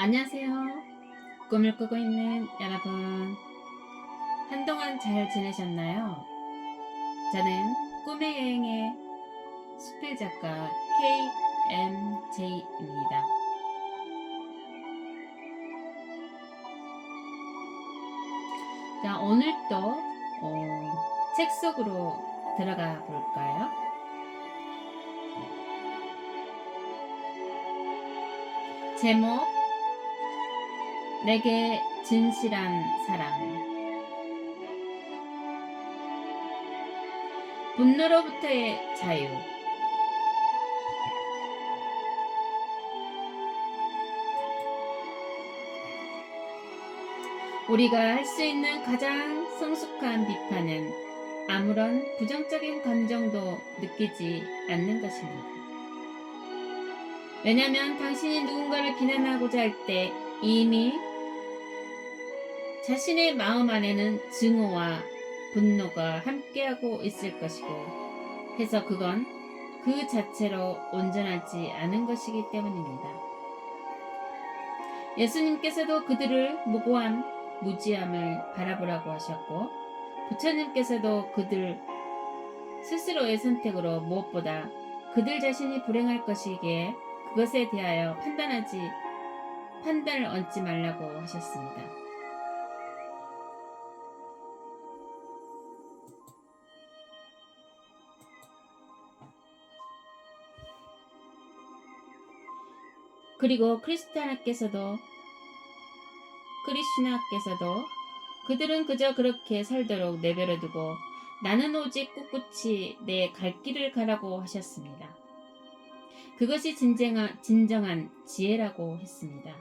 안녕하세요. 꿈을 꾸고 있는 여러분. 한동안 잘 지내셨나요? 저는 꿈의 여행의 수필 작가 KMJ입니다. 자, 오늘 또 책 속으로 들어가 볼까요? 제목, 내게 진실한 사랑. 분노로부터의 자유. 우리가 할 수 있는 가장 성숙한 비판은 아무런 부정적인 감정도 느끼지 않는 것입니다. 왜냐하면 당신이 누군가를 비난하고자 할 때 이미 자신의 마음 안에는 증오와 분노가 함께하고 있을 것이고 해서 그건 그 자체로 온전하지 않은 것이기 때문입니다. 예수님께서도 그들을 무고한 무지함을 바라보라고 하셨고 부처님께서도 그들 스스로의 선택으로 무엇보다 그들 자신이 불행할 것이기에 그것에 대하여 판단을 얹지 말라고 하셨습니다. 그리고 크리스티나께서도 그들은 그저 그렇게 살도록 내버려 두고 나는 오직 꿋꿋이 내 갈 길을 가라고 하셨습니다. 그것이 진정한 지혜라고 했습니다.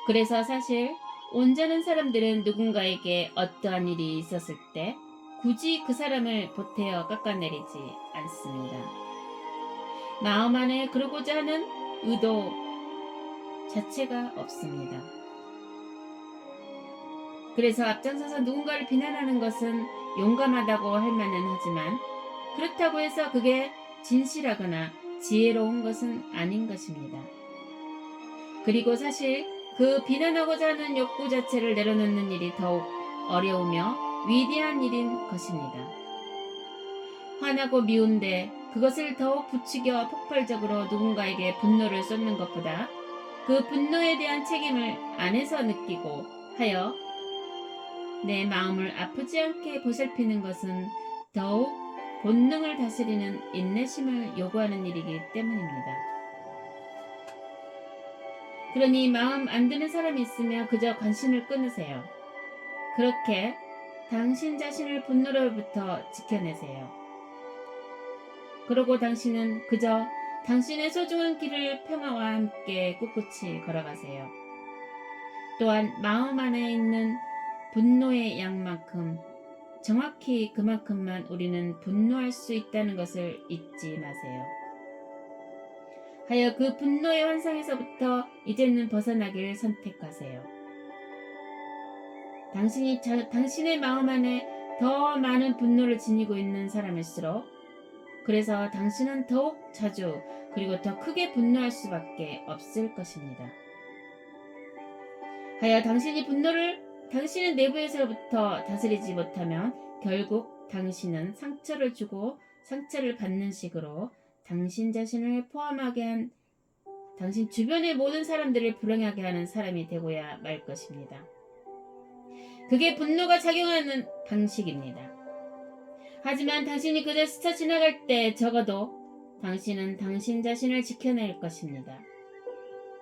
그래서 사실 온전한 사람들은 누군가에게 어떠한 일이 있었을 때 굳이 그 사람을 보태어 깎아내리지 않습니다. 마음 안에 그러고자 하는 의도 자체가 없습니다. 그래서 앞장서서 누군가를 비난하는 것은 용감하다고 할 만은 하지만 그렇다고 해서 그게 진실하거나 지혜로운 것은 아닌 것입니다. 그리고 사실 그 비난하고자 하는 욕구 자체를 내려놓는 일이 더욱 어려우며 위대한 일인 것입니다. 화나고 미운데 그것을 더욱 부추겨 폭발적으로 누군가에게 분노를 쏟는 것보다 그 분노에 대한 책임을 안에서 느끼고 하여 내 마음을 아프지 않게 보살피는 것은 더욱 본능을 다스리는 인내심을 요구하는 일이기 때문입니다. 그러니 마음 안 드는 사람이 있으면 그저 관심을 끊으세요. 그렇게 당신 자신을 분노로부터 지켜내세요. 그러고 당신은 그저 당신의 소중한 길을 평화와 함께 꿋꿋이 걸어가세요. 또한 마음 안에 있는 분노의 양만큼 정확히 그만큼만 우리는 분노할 수 있다는 것을 잊지 마세요. 하여 그 분노의 환상에서부터 이제는 벗어나기를 선택하세요. 당신의 마음 안에 더 많은 분노를 지니고 있는 사람일수록 그래서 당신은 더욱 자주 그리고 더 크게 분노할 수밖에 없을 것입니다. 하여 당신이 분노를 당신의 내부에서부터 다스리지 못하면 결국 당신은 상처를 주고 상처를 받는 식으로 당신 자신을 포함하게 한 당신 주변의 모든 사람들을 불행하게 하는 사람이 되고야 말 것입니다. 그게 분노가 작용하는 방식입니다. 하지만 당신이 그저 스쳐 지나갈 때 적어도 당신은 당신 자신을 지켜낼 것입니다.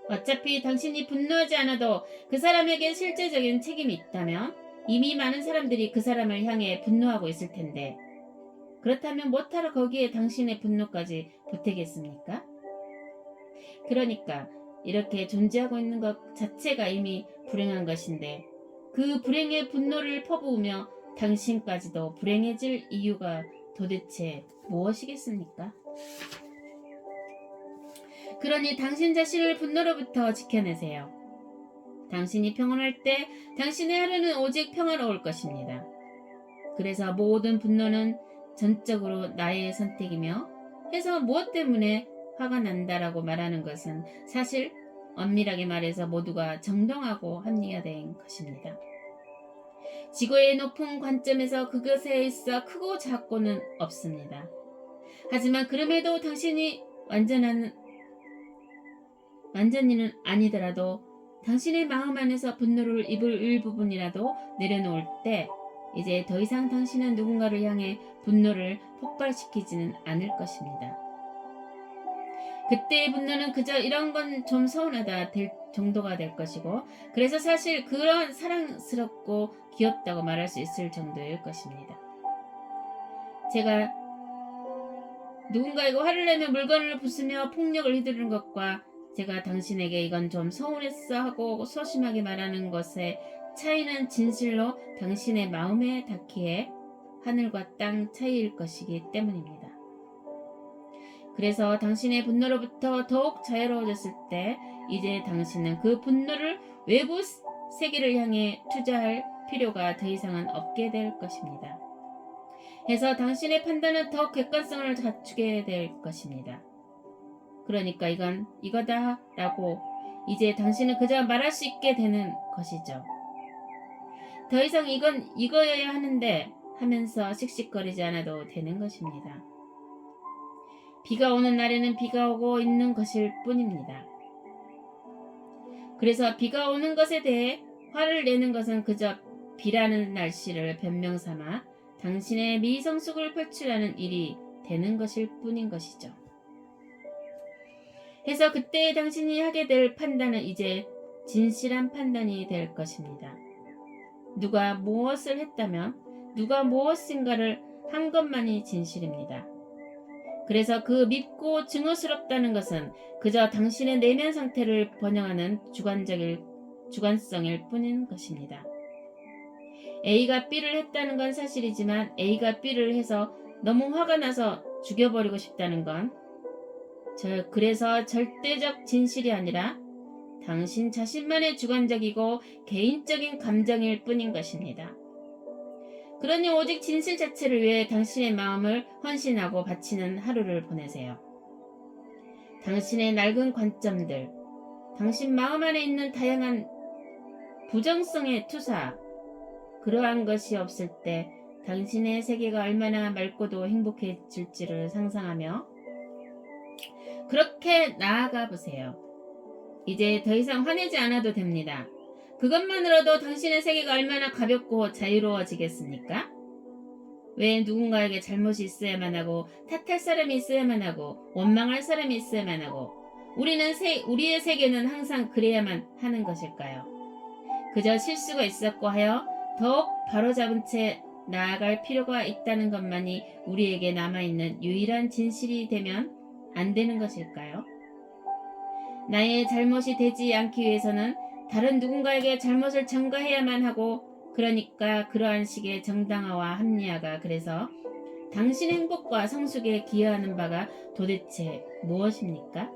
어차피 당신이 분노하지 않아도 그 사람에게 실제적인 책임이 있다면 이미 많은 사람들이 그 사람을 향해 분노하고 있을 텐데 그렇다면 못하러 거기에 당신의 분노까지 보태겠습니까? 그러니까 이렇게 존재하고 있는 것 자체가 이미 불행한 것인데 그 불행의 분노를 퍼부으며 당신까지도 불행해질 이유가 도대체 무엇이겠습니까? 그러니 당신 자신을 분노로부터 지켜내세요. 당신이 평온할 때 당신의 하루는 오직 평화로울 것입니다. 그래서 모든 분노는 전적으로 나의 선택이며 해서 무엇 때문에 화가 난다라고 말하는 것은 사실 엄밀하게 말해서 모두가 정당하고 합리화된 것입니다. 지구의 높은 관점에서 그것에 있어 크고 작고는 없습니다. 하지만 그럼에도 당신이 완전히는 아니더라도 당신의 마음 안에서 분노를 입을 일부분이라도 내려놓을 때 이제 더 이상 당신은 누군가를 향해 분노를 폭발시키지는 않을 것입니다. 그때의 분노는 그저 이런 건 좀 서운하다 될 정도가 될 것이고, 그래서 사실 그런 사랑스럽고 귀엽다고 말할 수 있을 정도일 것입니다. 제가 누군가에게 화를 내며 물건을 부수며 폭력을 휘두르는 것과 제가 당신에게 이건 좀 서운했어 하고 소심하게 말하는 것의 차이는 진실로 당신의 마음에 닿기에 하늘과 땅 차이일 것이기 때문입니다. 그래서 당신의 분노로부터 더욱 자유로워졌을 때 이제 당신은 그 분노를 외부 세계를 향해 투자할 필요가 더 이상은 없게 될 것입니다. 해서 당신의 판단은 더욱 객관성을 갖추게 될 것입니다. 그러니까 이건 이거다 라고 이제 당신은 그저 말할 수 있게 되는 것이죠. 더 이상 이건 이거여야 하는데 하면서 씩씩거리지 않아도 되는 것입니다. 비가 오는 날에는 비가 오고 있는 것일 뿐입니다. 그래서 비가 오는 것에 대해 화를 내는 것은 그저 비라는 날씨를 변명삼아 당신의 미성숙을 표출하는 일이 되는 것일 뿐인 것이죠. 해서 그때 당신이 하게 될 판단은 이제 진실한 판단이 될 것입니다. 누가 무엇을 했다면 누가 무엇인가를 한 것만이 진실입니다. 그래서 그 밉고 증오스럽다는 것은 그저 당신의 내면 상태를 번영하는 주관성일 뿐인 것입니다. A가 B를 했다는 건 사실이지만 A가 B를 해서 너무 화가 나서 죽여버리고 싶다는 건 그래서 절대적 진실이 아니라 당신 자신만의 주관적이고 개인적인 감정일 뿐인 것입니다. 그러니 오직 진실 자체를 위해 당신의 마음을 헌신하고 바치는 하루를 보내세요. 당신의 낡은 관점들, 당신 마음 안에 있는 다양한 부정성의 투사, 그러한 것이 없을 때 당신의 세계가 얼마나 맑고도 행복해질지를 상상하며 그렇게 나아가 보세요. 이제 더 이상 화내지 않아도 됩니다. 그것만으로도 당신의 세계가 얼마나 가볍고 자유로워지겠습니까? 왜 누군가에게 잘못이 있어야만 하고 탓할 사람이 있어야만 하고 원망할 사람이 있어야만 하고 우리의 세계는 항상 그래야만 하는 것일까요? 그저 실수가 있었고 하여 더욱 바로잡은 채 나아갈 필요가 있다는 것만이 우리에게 남아있는 유일한 진실이 되면 안 되는 것일까요? 나의 잘못이 되지 않기 위해서는 다른 누군가에게 잘못을 전가해야만 하고, 그러니까 그러한 식의 정당화와 합리화가 그래서 당신의 행복과 성숙에 기여하는 바가 도대체 무엇입니까?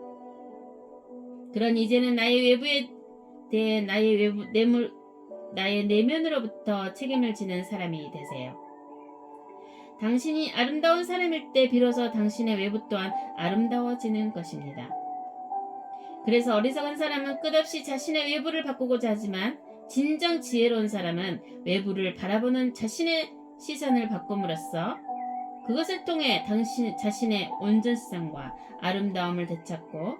그런 이제는 나의 외부에 대해 나의 내면으로부터 책임을 지는 사람이 되세요. 당신이 아름다운 사람일 때 비로소 당신의 외부 또한 아름다워지는 것입니다. 그래서 어리석은 사람은 끝없이 자신의 외부를 바꾸고자 하지만 진정 지혜로운 사람은 외부를 바라보는 자신의 시선을 바꿈으로써 그것을 통해 당신 자신의 온전성과 아름다움을 되찾고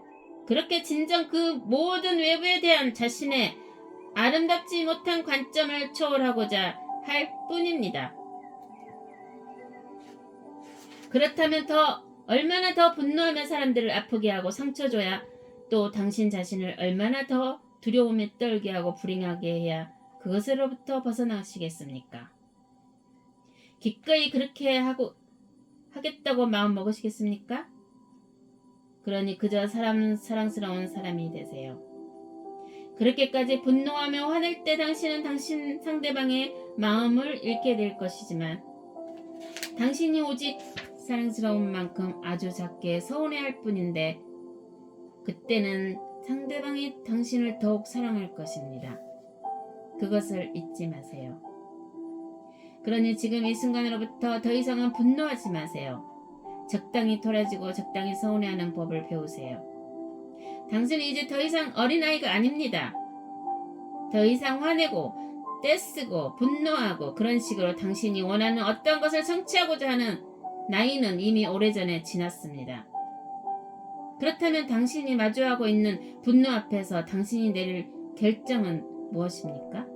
그렇게 진정 그 모든 외부에 대한 자신의 아름답지 못한 관점을 초월하고자 할 뿐입니다. 그렇다면 얼마나 더 분노하며 사람들을 아프게 하고 상처 줘야 또 당신 자신을 얼마나 더 두려움에 떨게 하고 불행하게 해야 그것으로부터 벗어나시겠습니까? 기꺼이 그렇게 하겠다고 마음 먹으시겠습니까? 그러니 그저 사랑스러운 사람이 되세요. 그렇게까지 분노하며 화낼 때 당신은 당신 상대방의 마음을 잃게 될 것이지만 당신이 오직 사랑스러운 만큼 아주 작게 서운해할 뿐인데 그때는 상대방이 당신을 더욱 사랑할 것입니다. 그것을 잊지 마세요. 그러니 지금 이 순간으로부터 더 이상은 분노하지 마세요. 적당히 토라지고 적당히 서운해하는 법을 배우세요. 당신은 이제 더 이상 어린아이가 아닙니다. 더 이상 화내고 떼쓰고 분노하고 그런 식으로 당신이 원하는 어떤 것을 성취하고자 하는 나이는 이미 오래전에 지났습니다. 그렇다면 당신이 마주하고 있는 분노 앞에서 당신이 내릴 결정은 무엇입니까?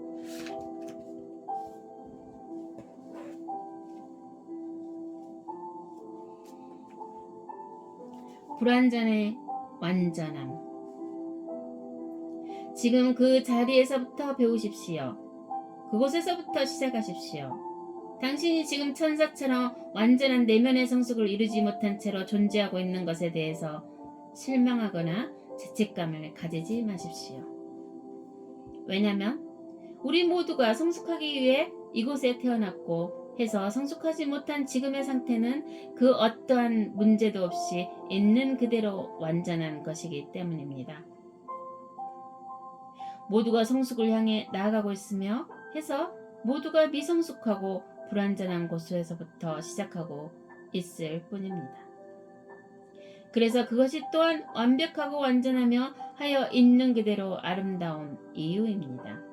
불완전의 완전함. 지금 그 자리에서부터 배우십시오. 그곳에서부터 시작하십시오. 당신이 지금 천사처럼 완전한 내면의 성숙을 이루지 못한 채로 존재하고 있는 것에 대해서 실망하거나 죄책감을 가지지 마십시오. 왜냐하면 우리 모두가 성숙하기 위해 이곳에 태어났고 해서 성숙하지 못한 지금의 상태는 그 어떠한 문제도 없이 있는 그대로 완전한 것이기 때문입니다. 모두가 성숙을 향해 나아가고 있으며 해서 모두가 미성숙하고 불완전한 곳에서부터 시작하고 있을 뿐입니다. 그래서 그것이 또한 완벽하고 완전하며 하여 있는 그대로 아름다운 이유입니다.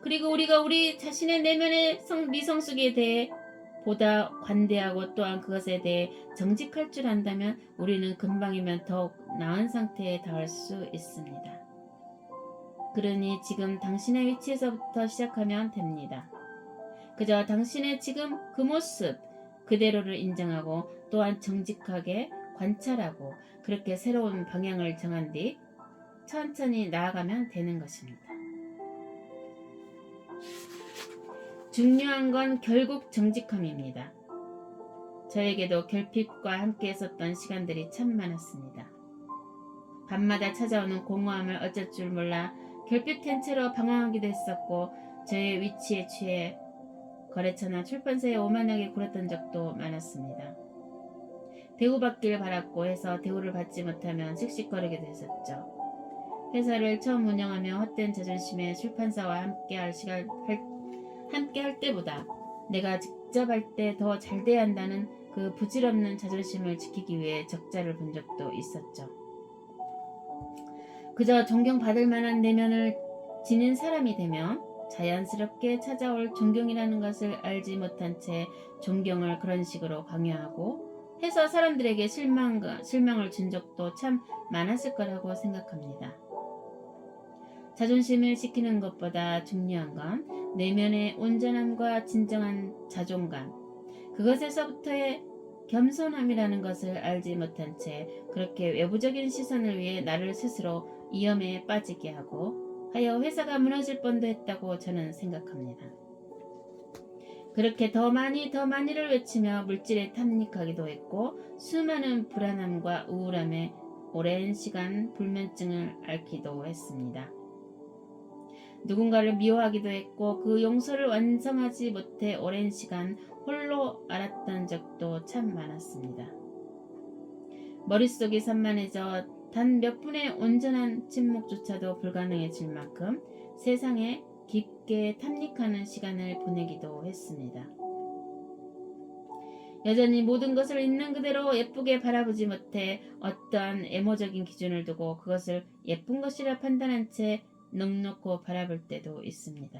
그리고 우리가 우리 자신의 내면의 미성숙에 대해 보다 관대하고 또한 그것에 대해 정직할 줄 안다면 우리는 금방이면 더욱 나은 상태에 닿을 수 있습니다. 그러니 지금 당신의 위치에서부터 시작하면 됩니다. 그저 당신의 지금 그 모습 그대로를 인정하고 또한 정직하게 관찰하고 그렇게 새로운 방향을 정한 뒤 천천히 나아가면 되는 것입니다. 중요한 건 결국 정직함입니다. 저에게도 결핍과 함께 있었던 시간들이 참 많았습니다. 밤마다 찾아오는 공허함을 어쩔 줄 몰라 결핍된 채로 방황하기도 했었고 저의 위치에 취해 거래처나 출판사에 오만하게 굴었던 적도 많았습니다. 대우받길 바랐고 해서 대우를 받지 못하면 씩씩거리기도 했었죠. 회사를 처음 운영하며 헛된 자존심에 출판사와 함께 할 때보다 내가 직접 할 때 더 잘 돼야 한다는 그 부질없는 자존심을 지키기 위해 적자를 본 적도 있었죠. 그저 존경받을 만한 내면을 지닌 사람이 되면 자연스럽게 찾아올 존경이라는 것을 알지 못한 채 존경을 그런 식으로 강요하고 해서 사람들에게 실망을 준 적도 참 많았을 거라고 생각합니다. 자존심을 지키는 것보다 중요한 건 내면의 온전함과 진정한 자존감, 그것에서부터의 겸손함이라는 것을 알지 못한 채 그렇게 외부적인 시선을 위해 나를 스스로 위험에 빠지게 하고 하여 회사가 무너질 뻔도 했다고 저는 생각합니다. 그렇게 더 많이를 외치며 물질에 탐닉하기도 했고 수많은 불안함과 우울함에 오랜 시간 불면증을 앓기도 했습니다. 누군가를 미워하기도 했고 그 용서를 완성하지 못해 오랜 시간 홀로 앓았던 적도 참 많았습니다. 머릿속이 산만해져 단 몇 분의 온전한 침묵조차도 불가능해질 만큼 세상에 깊게 탐닉하는 시간을 보내기도 했습니다. 여전히 모든 것을 있는 그대로 예쁘게 바라보지 못해 어떠한 애모적인 기준을 두고 그것을 예쁜 것이라 판단한 채 넋놓고 바라볼 때도 있습니다.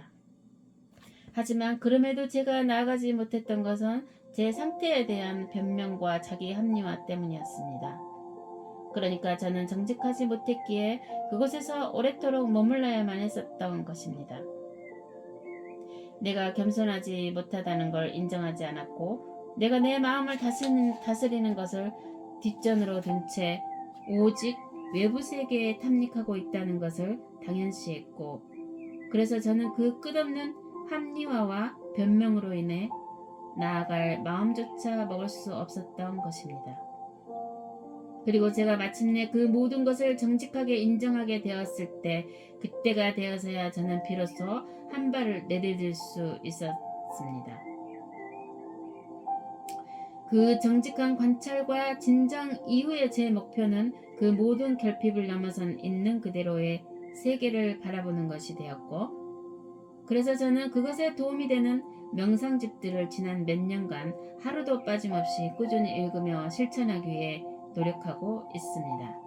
하지만 그럼에도 제가 나아가지 못했던 것은 제 상태에 대한 변명과 자기 합리화 때문이었습니다. 그러니까 저는 정직하지 못했기에 그곳에서 오랫도록 머물러야만 했었던 것입니다. 내가 겸손하지 못하다는 걸 인정하지 않았고 내가 내 마음을 다스리는 것을 뒷전으로 둔 채 오직 외부 세계에 탐닉하고 있다는 것을 당연시했고 그래서 저는 그 끝없는 합리화와 변명으로 인해 나아갈 마음조차 먹을 수 없었던 것입니다. 그리고 제가 마침내 그 모든 것을 정직하게 인정하게 되었을 때 그때가 되어서야 저는 비로소 한 발을 내디딜 수 있었습니다. 그 정직한 관찰과 진정 이후의 제 목표는 그 모든 결핍을 넘어선 있는 그대로의 세계를 바라보는 것이 되었고 그래서 저는 그것에 도움이 되는 명상집들을 지난 몇 년간 하루도 빠짐없이 꾸준히 읽으며 실천하기 위해 노력하고 있습니다.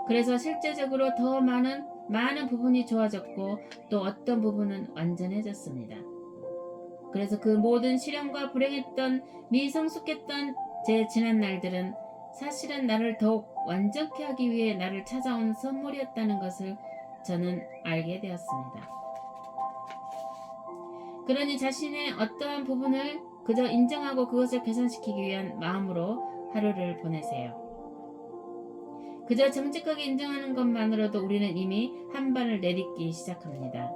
그래서 실제적으로 더 많은 부분이 좋아졌고 또 어떤 부분은 완전해졌습니다. 그래서 그 모든 시련과 불행했던 미성숙했던 제 지난 날들은 사실은 나를 더욱 완전케 하기 위해 나를 찾아온 선물이었다는 것을 저는 알게 되었습니다. 그러니 자신의 어떠한 부분을 그저 인정하고 그것을 개선시키기 위한 마음으로 하루를 보내세요. 그저 정직하게 인정하는 것만으로도 우리는 이미 한 발을 내딛기 시작합니다.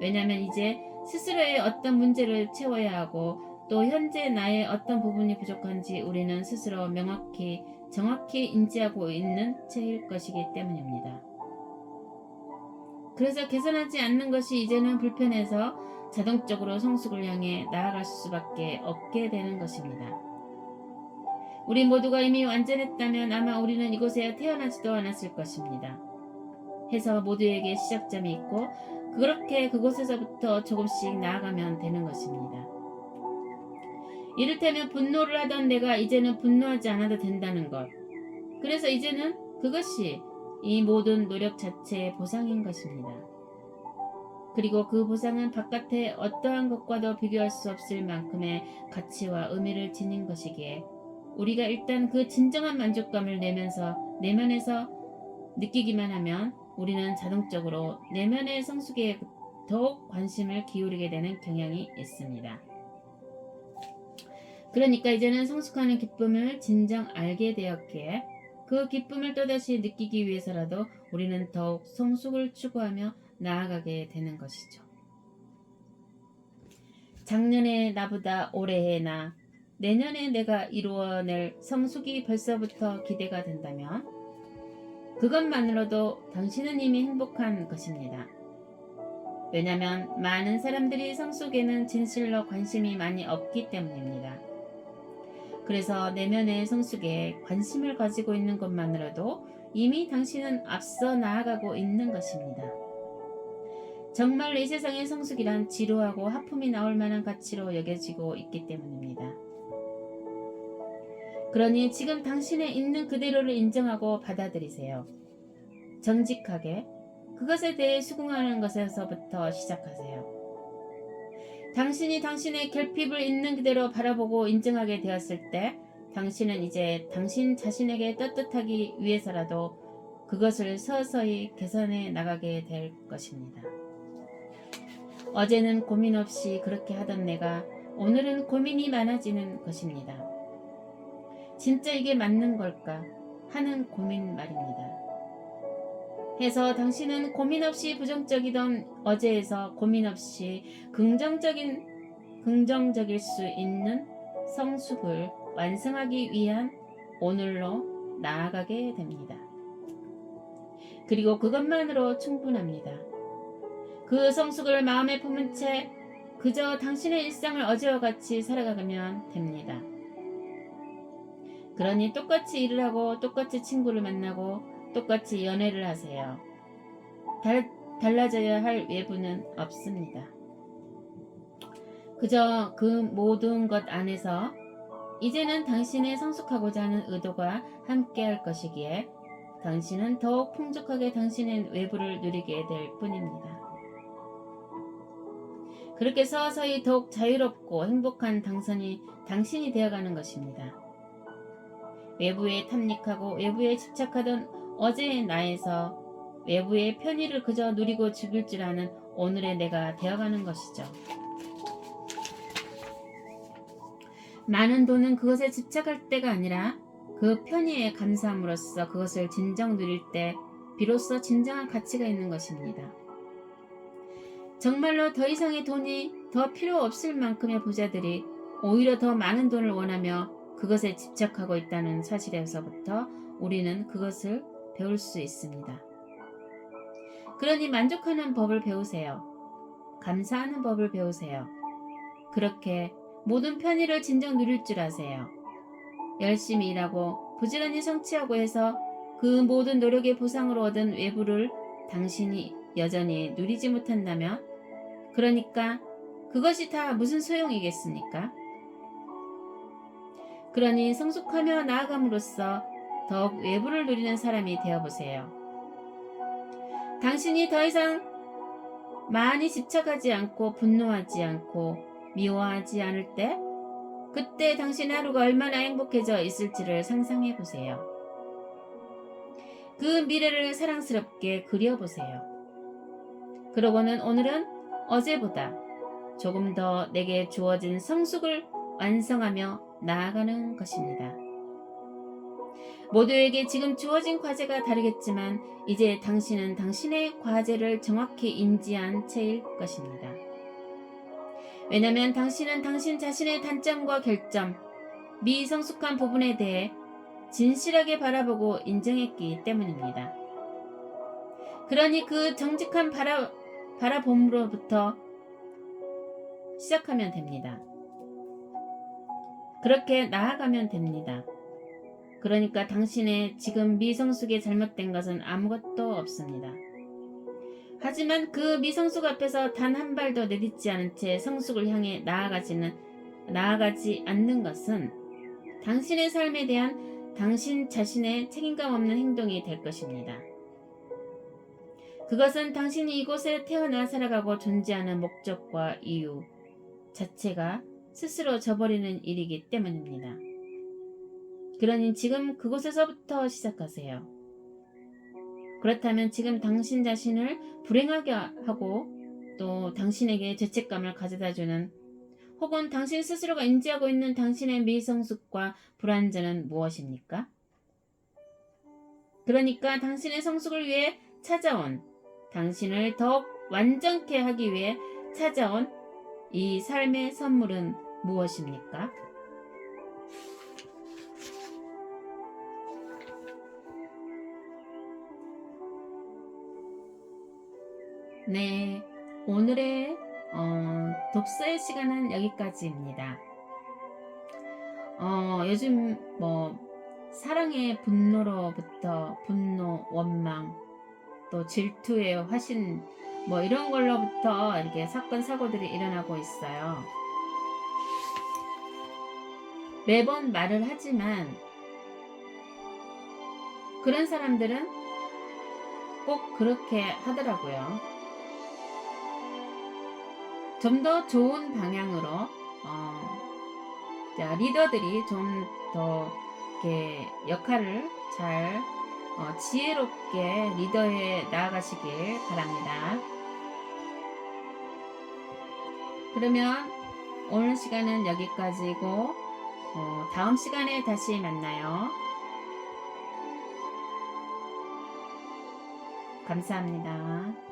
왜냐하면 이제 스스로의 어떤 문제를 채워야 하고 또 현재 나의 어떤 부분이 부족한지 우리는 스스로 정확히 인지하고 있는 체일 것이기 때문입니다. 그래서 개선하지 않는 것이 이제는 불편해서 자동적으로 성숙을 향해 나아갈 수밖에 없게 되는 것입니다. 우리 모두가 이미 완전했다면 아마 우리는 이곳에 태어나지도 않았을 것입니다. 해서 모두에게 시작점이 있고 그렇게 그곳에서부터 조금씩 나아가면 되는 것입니다. 이를테면 분노를 하던 내가 이제는 분노하지 않아도 된다는 것. 그래서 이제는 그것이 이 모든 노력 자체의 보상인 것입니다. 그리고 그 보상은 바깥의 어떠한 것과도 비교할 수 없을 만큼의 가치와 의미를 지닌 것이기에 우리가 일단 그 진정한 만족감을 내면에서 느끼기만 하면 우리는 자동적으로 내면의 성숙에 더욱 관심을 기울이게 되는 경향이 있습니다. 그러니까 이제는 성숙하는 기쁨을 진정 알게 되었기에 그 기쁨을 또다시 느끼기 위해서라도 우리는 더욱 성숙을 추구하며 나아가게 되는 것이죠. 작년에 나보다 올해의 나, 내년에 내가 이루어낼 성숙이 벌써부터 기대가 된다면 그것만으로도 당신은 이미 행복한 것입니다. 왜냐하면 많은 사람들이 성숙에는 진실로 관심이 많이 없기 때문입니다. 그래서 내면의 성숙에 관심을 가지고 있는 것만으로도 이미 당신은 앞서 나아가고 있는 것입니다. 정말 이 세상의 성숙이란 지루하고 하품이 나올 만한 가치로 여겨지고 있기 때문입니다. 그러니 지금 당신의 있는 그대로를 인정하고 받아들이세요. 정직하게 그것에 대해 수긍하는 것에서부터 시작하세요. 당신이 당신의 결핍을 있는 그대로 바라보고 인정하게 되었을 때 당신은 이제 당신 자신에게 떳떳하기 위해서라도 그것을 서서히 개선해 나가게 될 것입니다. 어제는 고민 없이 그렇게 하던 내가 오늘은 고민이 많아지는 것입니다. 진짜 이게 맞는 걸까 하는 고민 말입니다. 해서 당신은 고민 없이 부정적이던 어제에서 고민 없이 긍정적일 수 있는 성숙을 완성하기 위한 오늘로 나아가게 됩니다. 그리고 그것만으로 충분합니다. 그 성숙을 마음에 품은 채 그저 당신의 일상을 어제와 같이 살아가면 됩니다. 그러니 똑같이 일을 하고 똑같이 친구를 만나고 똑같이 연애를 하세요. 달라져야 할 외부는 없습니다. 그저 그 모든 것 안에서 이제는 당신의 성숙하고자 하는 의도가 함께할 것이기에 당신은 더욱 풍족하게 당신의 외부를 누리게 될 뿐입니다. 그렇게 서서히 더욱 자유롭고 행복한 당신이 되어가는 것입니다. 외부에 탐닉하고 외부에 집착하던 어제의 나에서 외부의 편의를 그저 누리고 죽일 줄 아는 오늘의 내가 되어가는 것이죠. 많은 돈은 그것에 집착할 때가 아니라 그 편의에 감사함으로써 그것을 진정 누릴 때 비로소 진정한 가치가 있는 것입니다. 정말로 더 이상의 돈이 더 필요 없을 만큼의 부자들이 오히려 더 많은 돈을 원하며 그것에 집착하고 있다는 사실에서부터 우리는 그것을 배울 수 있습니다. 그러니 만족하는 법을 배우세요. 감사하는 법을 배우세요. 그렇게 모든 편의를 진정 누릴 줄 아세요. 열심히 일하고 부지런히 성취하고 해서 그 모든 노력의 보상으로 얻은 외부를 당신이 여전히 누리지 못한다면 그러니까 그것이 다 무슨 소용이겠습니까? 그러니 성숙하며 나아감으로써 더욱 외부를 누리는 사람이 되어보세요. 당신이 더 이상 많이 집착하지 않고 분노하지 않고 미워하지 않을 때, 그때 당신의 하루가 얼마나 행복해져 있을지를 상상해 보세요. 그 미래를 사랑스럽게 그려보세요. 그러고는 오늘은 어제보다 조금 더 내게 주어진 성숙을 완성하며 나아가는 것입니다. 모두에게 지금 주어진 과제가 다르겠지만 이제 당신은 당신의 과제를 정확히 인지한 채일 것입니다. 왜냐하면 당신은 당신 자신의 단점과 결점, 미성숙한 부분에 대해 진실하게 바라보고 인정했기 때문입니다. 그러니 그 정직한 바라봄으로부터 시작하면 됩니다. 그렇게 나아가면 됩니다. 그러니까 당신의 지금 미성숙에 잘못된 것은 아무것도 없습니다. 하지만 그 미성숙 앞에서 단 한 발도 내딛지 않은 채 성숙을 향해 나아가지 않는 것은 당신의 삶에 대한 당신 자신의 책임감 없는 행동이 될 것입니다. 그것은 당신이 이곳에 태어나 살아가고 존재하는 목적과 이유 자체가 스스로 저버리는 일이기 때문입니다. 그러니 지금 그곳에서부터 시작하세요. 그렇다면 지금 당신 자신을 불행하게 하고 또 당신에게 죄책감을 가져다주는 혹은 당신 스스로가 인지하고 있는 당신의 미성숙과 불완전은 무엇입니까? 그러니까 당신의 성숙을 위해 찾아온, 당신을 더욱 완전케 하기 위해 찾아온 이 삶의 선물은 무엇입니까? 네, 오늘의 독서의 시간은 여기까지입니다. 요즘 사랑의 분노로부터 분노, 원망, 또 질투의 화신 이런 걸로부터 이렇게 사건 사고들이 일어나고 있어요. 매번 말을 하지만 그런 사람들은 꼭 그렇게 하더라고요. 좀 더 좋은 방향으로 리더들이 좀 더 이렇게 역할을 잘 지혜롭게 리더해 나아가시길 바랍니다. 그러면 오늘 시간은 여기까지고 다음 시간에 다시 만나요. 감사합니다.